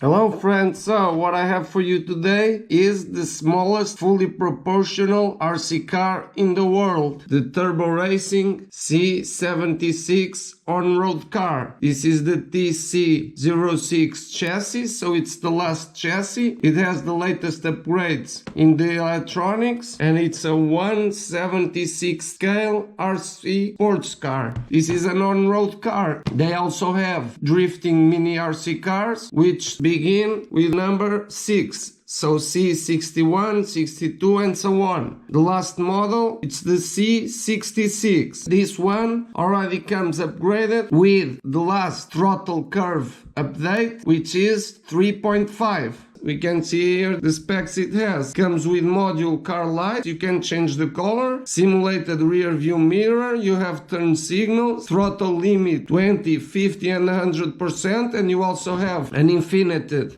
Hello friends, so what I have for you today is the smallest fully proportional RC car in the world, the Turbo Racing C76 on-road car. This is the TC76 chassis, so it's the last chassis. It has the latest upgrades in the electronics and it's a 1/76 scale RC sports car. This is an on-road car. They also have drifting mini RC cars which begin with number 6. So C61, 62 and so on. The last model, it's the C76. This one already comes upgraded with the last throttle curve update, which is 3.5. We can see here the specs it has. Comes with module car lights, you can change the color, simulated rear view mirror, you have turn signals, throttle limit 20, 50 and 100%, and you also have an infinite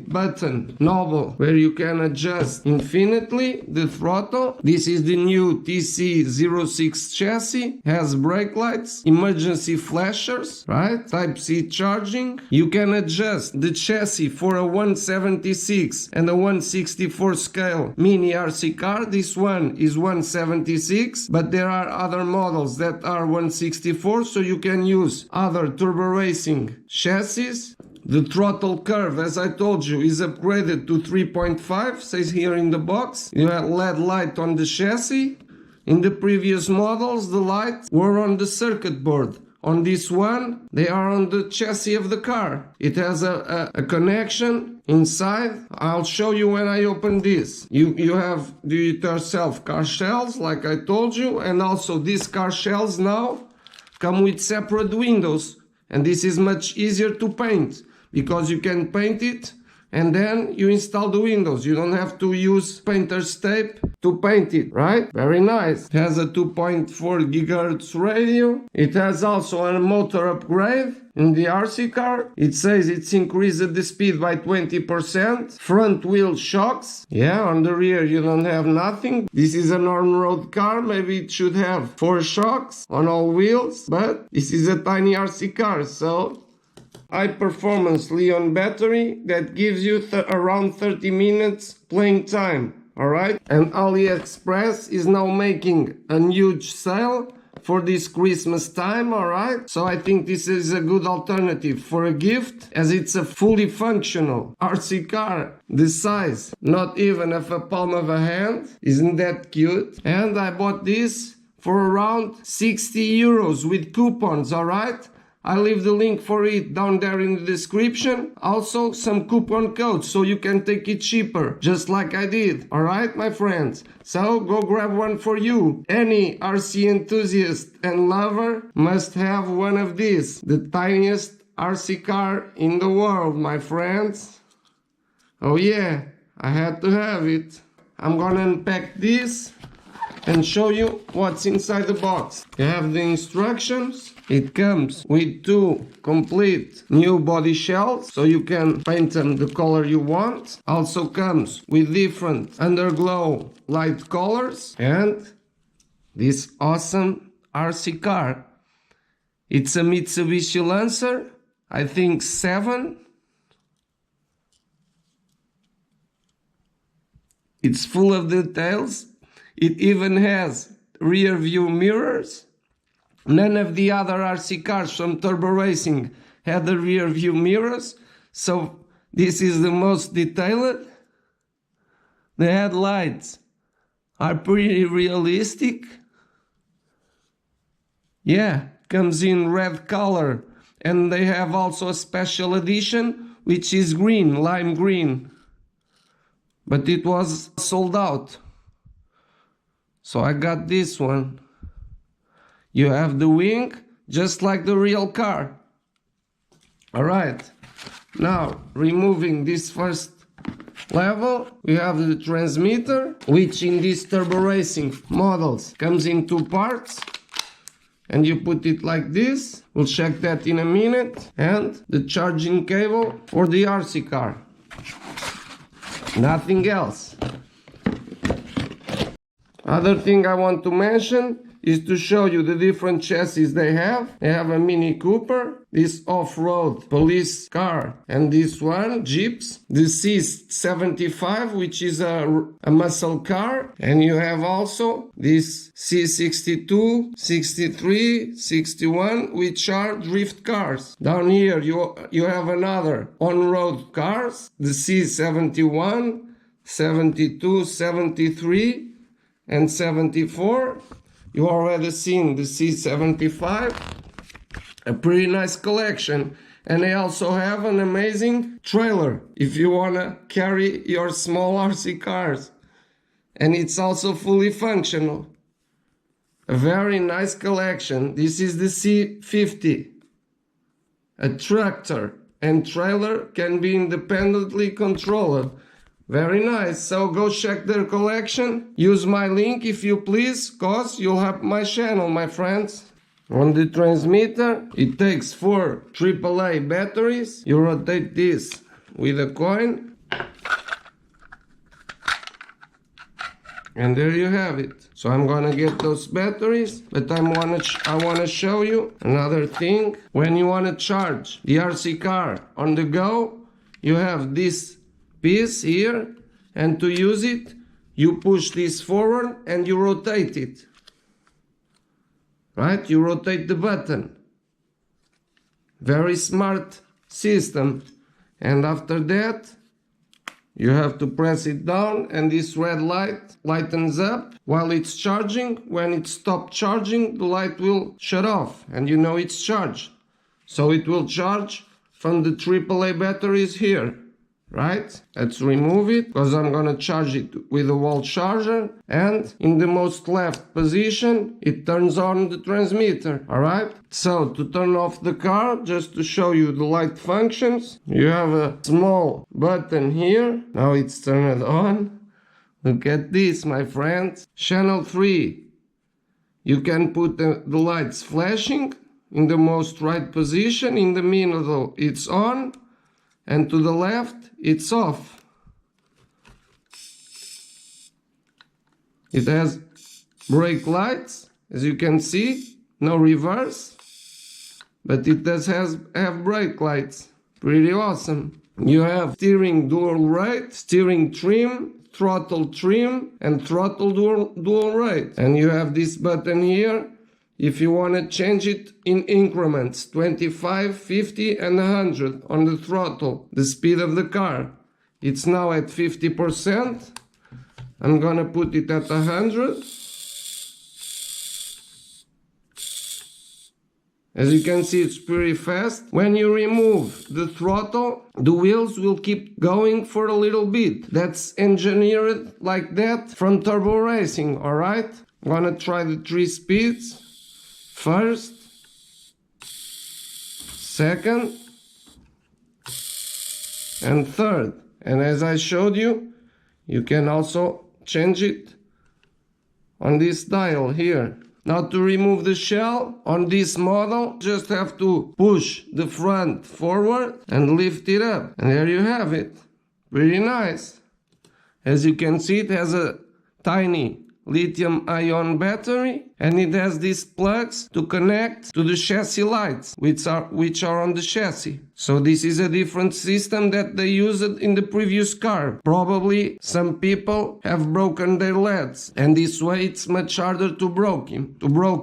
button knob where you can adjust infinitely the throttle. This is the new TC06 chassis, has brake lights, emergency flashers, right? Type-C charging. You can adjust the chassis for a 176 and a 164 scale mini RC car. This one is 176, but there are other models that are 164, so you can use other Turbo Racing chassis. The throttle curve, as I told you, is upgraded to 3.5, says here in the box. You have LED light on the chassis. In the previous models, the lights were on the circuit board. On this one, they are on the chassis of the car. It has a connection inside. I'll show you when I open this. You have do-it-yourself car shells, like I told you, and also these car shells now come with separate windows. And this is much easier to paint, because you can paint it and then you install the windows. You don't have to use painter's tape to paint it, right? Very nice. It has a 2.4 GHz radio. It has also a motor upgrade in the RC car. It says it's increased the speed by 20%. Front wheel shocks. Yeah, on the rear you don't have nothing. This is an on-road car. Maybe it should have 4 shocks on all wheels, but this is a tiny RC car, so high performance Li-ion battery that gives you around 30 minutes playing time. Alright, and AliExpress is now making a huge sale for this Christmas time, alright? So I think this is a good alternative for a gift, as it's a fully functional RC car, the size not even of a palm of a hand. Isn't that cute? And I bought this for around 60 euros with coupons, alright? I'll leave the link for it down there in the description. Also some coupon codes so you can take it cheaper, just like I did. Alright, my friends? So go grab one for you. Any RC enthusiast and lover must have one of these. The tiniest RC car in the world, my friends. Oh yeah, I had to have it. I'm gonna unpack this and show you what's inside the box. You have the instructions. It comes with 2 complete new body shells, so you can paint them the color you want. Also comes with different underglow light colors and this awesome RC car. It's a Mitsubishi Lancer, I think 7. It's full of details. It even has rear view mirrors. None of the other RC cars from Turbo Racing had the rear view mirrors, so this is the most detailed. The headlights are pretty realistic. Yeah, comes in red color, and they have also a special edition which is green, lime green, but it was sold out. So I got this one. You have the wing, just like the real car. Alright, now removing this first level, we have the transmitter, which in these Turbo Racing models comes in 2 parts. And you put it like this, we'll check that in a minute. And the charging cable for the RC car. Nothing else. Other thing I want to mention, is to show you the different chassis they have. They have a Mini Cooper, this off-road police car, and this one, Jeeps. The C75, which is a muscle car. And you have also this C62, 63, 61, which are drift cars. Down here you have another on-road cars, the C71, 72, 73, and 74. You already seen the C75, a pretty nice collection. And they also have an amazing trailer if you wanna carry your small RC cars. And it's also fully functional. A very nice collection. This is the C50. A tractor and trailer can be independently controlled. Very nice. So go check their collection. Use my link if you please, cause you'll help my channel, my friends. On the transmitter, it takes 4 AAA batteries. You rotate this with a coin. And there you have it. So I'm gonna get those batteries, but I wanna show you another thing. When you wanna charge the RC car on the go, you have this piece here, and to use it, you push this forward and you rotate it. Right? You rotate the button. Very smart system. And after that, you have to press it down and this red light lightens up while it's charging. When it stops charging, the light will shut off and you know it's charged. So it will charge from the AAA batteries here. Right? Let's remove it because I'm gonna charge it with a wall charger, and in the most left position it turns on the transmitter. Alright? So to turn off the car, just to show you the light functions, you have a small button here. Now it's turned on. Look at this, my friends. Channel 3. You can put the lights flashing in the most right position. In the middle it's on, and to the left it's off. It has brake lights, as you can see, no reverse, but it does have brake lights. Pretty awesome. You have steering dual rate, steering trim, throttle trim, and throttle dual rate. And you have this button here if you want to change it in increments, 25, 50 and 100 on the throttle, the speed of the car. It's now at 50%. I'm gonna put it at 100. As you can see, it's pretty fast. When you remove the throttle, the wheels will keep going for a little bit. That's engineered like that from turbo racing, alright? I'm gonna try the 3 speeds. First, second, and third. And as I showed you, you can also change it on this dial here. Now to remove the shell on this model, just have to push the front forward and lift it up. And there you have it. Pretty nice. As you can see, it has a tiny lithium-ion battery, and it has these plugs to connect to the chassis lights, which are on the chassis. So this is a different system that they used in the previous car. Probably some people have broken their LEDs, and this way it's much harder to broke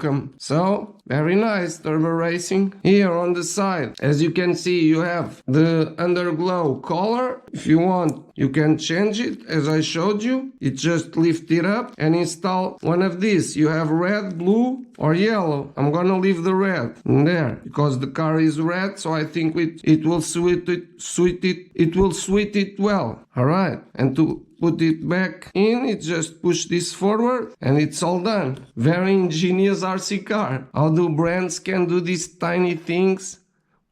them. So very nice, turbo racing. Here on the side, as you can see, you have the underglow color. If you want, you can change it, as I showed you. It just lift it up and install one of these. You have red, blue, or yellow. I'm gonna leave the red in there because the car is red, so I think it will suit it well. All right, and to put it back in, it just push this forward and it's all done. Very ingenious RC car. How do brands can do these tiny things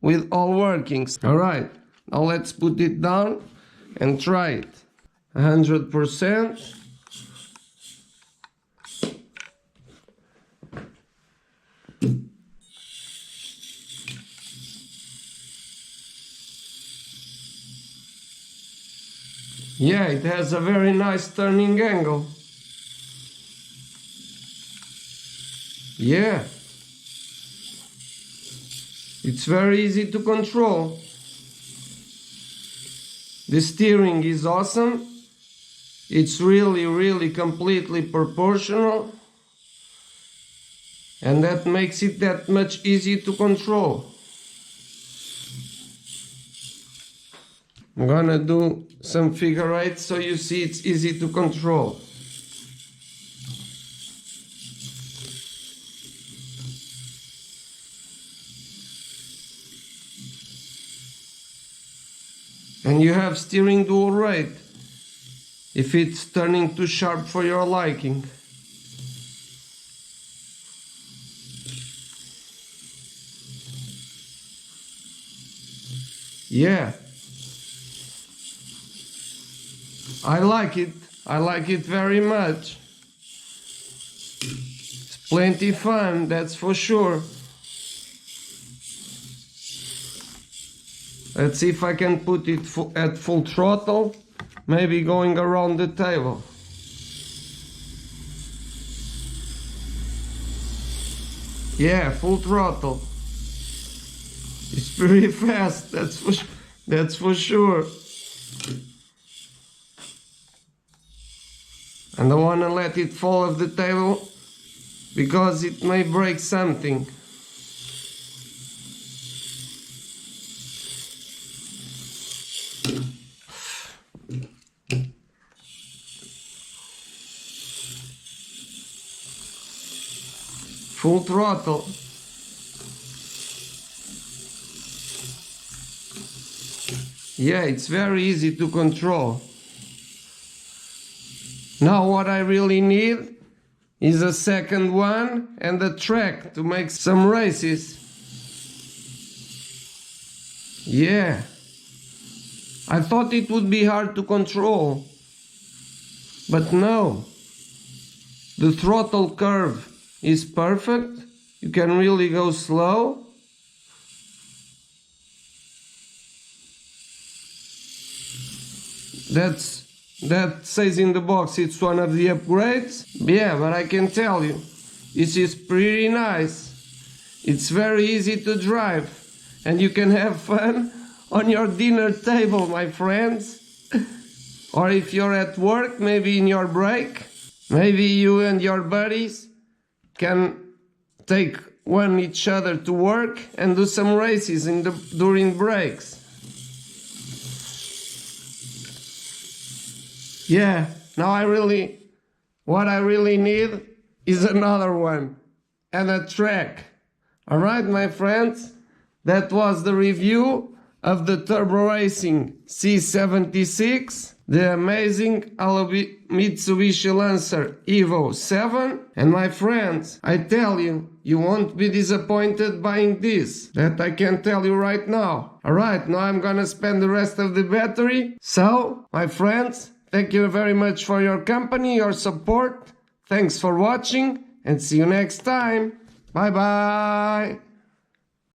with all workings? All right, now let's put it down and try it. 100%. Yeah, it has a very nice turning angle. Yeah. It's very easy to control. The steering is awesome. It's really completely proportional. And that makes it that much easier to control. I'm gonna do some figure eights so you see it's easy to control. And you have steering dual rate if it's turning too sharp for your liking. Yeah, I like it very much. It's plenty fun, that's for sure. Let's see if I can put it at full throttle, maybe going around the table. Yeah, full throttle. It's pretty fast, that's for sure. I don't want to let it fall off the table because it may break something. Full throttle. Yeah, it's very easy to control. Now what I really need is a second one and a track to make some races. Yeah. I thought it would be hard to control, but no. The throttle curve is perfect. You can really go slow. That says in the box it's one of the upgrades. Yeah, but I can tell you, this is pretty nice. It's very easy to drive, and you can have fun on your dinner table, my friends. Or if you're at work, maybe in your break, maybe you and your buddies can take each other to work and do some races during breaks. Yeah, now what I really need is another one and a track. Alright, my friends, that was the review of the Turbo Racing C76, the amazing Mitsubishi Lancer Evo 7. And my friends, I tell you, you won't be disappointed buying this. That I can tell you right now. Alright, now I'm gonna spend the rest of the battery. So, my friends, thank you very much for your company, your support. Thanks for watching, and see you next time. Bye bye.